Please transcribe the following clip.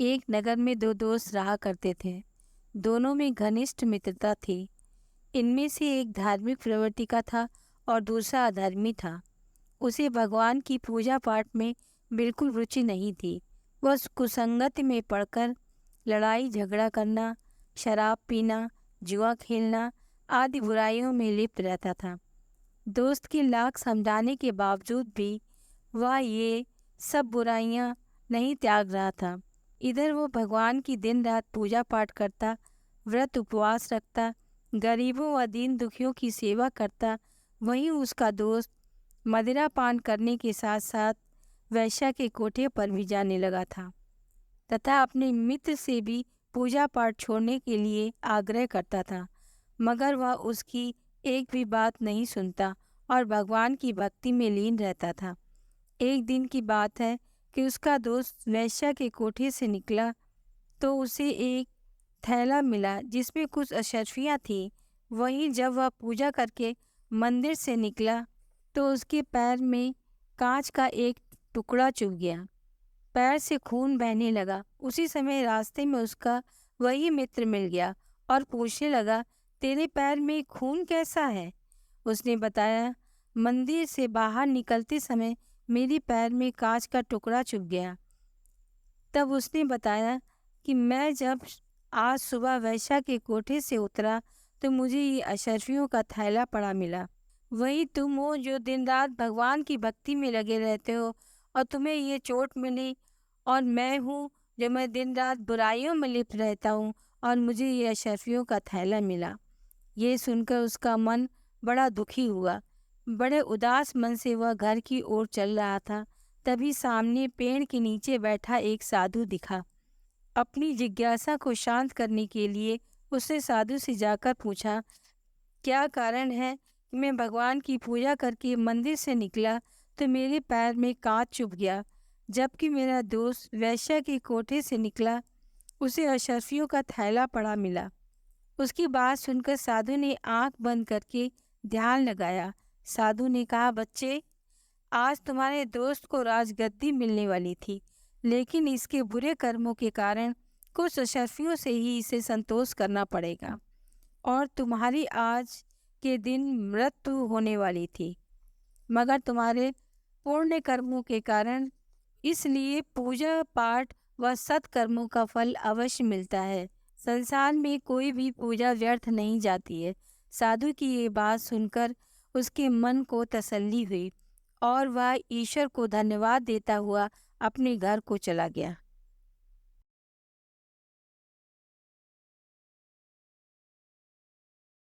एक नगर में दो दोस्त रहा करते थे। दोनों में घनिष्ठ मित्रता थी। इनमें से एक धार्मिक प्रवृत्ति का था और दूसरा अधर्मी था। उसे भगवान की पूजा पाठ में बिल्कुल रुचि नहीं थी। वह कुसंगति में पड़कर लड़ाई झगड़ा करना, शराब पीना, जुआ खेलना आदि बुराइयों में लिप्त रहता था। दोस्त की लाख समझाने के बावजूद भी वह ये सब बुराइयां नहीं त्याग रहा था। इधर वो भगवान की दिन रात पूजा पाठ करता, व्रत उपवास रखता, गरीबों व दीन दुखियों की सेवा करता। वहीं उसका दोस्त मदिरा पान करने के साथ साथ वैश्या के कोठे पर भी जाने लगा था तथा अपने मित्र से भी पूजा पाठ छोड़ने के लिए आग्रह करता था, मगर वह उसकी एक भी बात नहीं सुनता और भगवान की भक्ति में लीन रहता था। एक दिन की बात है कि उसका दोस्त वैश्या के कोठे से निकला तो उसे एक थैला मिला जिसमें कुछ अशर्फियाँ थीं। वहीं जब वह पूजा करके मंदिर से निकला तो उसके पैर में कांच का एक टुकड़ा चुभ गया। पैर से खून बहने लगा। उसी समय रास्ते में उसका वही मित्र मिल गया और पूछने लगा, तेरे पैर में खून कैसा है? उसने बताया, मंदिर से बाहर निकलते समय मेरे पैर में कांच का टुकड़ा चुभ गया। तब उसने बताया कि मैं जब आज सुबह वैश्या के कोठे से उतरा तो मुझे ये अशर्फियों का थैला पड़ा मिला। वही तुम हो जो दिन रात भगवान की भक्ति में लगे रहते हो और तुम्हें ये चोट मिली, और मैं हूँ जो मैं दिन रात बुराइयों में लिप्त रहता हूँ और मुझे ये अशर्फियों का थैला मिला। ये सुनकर उसका मन बड़ा दुखी हुआ। बड़े उदास मन से वह घर की ओर चल रहा था। तभी सामने पेड़ के नीचे बैठा एक साधु दिखा। अपनी जिज्ञासा को शांत करने के लिए उसने साधु से जाकर पूछा, क्या कारण है कि मैं भगवान की पूजा करके मंदिर से निकला तो मेरे पैर में कांच चुभ गया, जबकि मेरा दोस्त वैश्या के कोठे से निकला उसे अशर्फियों का थैला पड़ा मिला। उसकी बात सुनकर साधु ने आंख बंद करके ध्यान लगाया। साधु ने कहा, बच्चे, आज तुम्हारे दोस्त को राजगद्दी मिलने वाली थी, लेकिन इसके बुरे कर्मों के कारण कुछ अशर्फियों से ही इसे संतोष करना पड़ेगा और तुम्हारी आज के दिन मृत्यु होने वाली थी। मगर तुम्हारे पुण्य कर्मों के कारण इसलिए पूजा पाठ व सत्कर्मों का फल अवश्य मिलता है। संसार में कोई भी पूजा व्यर्थ नहीं जाती है। साधु की ये बात सुनकर उसके मन को तसल्ली हुई और वह ईश्वर को धन्यवाद देता हुआ अपने घर को चला गया।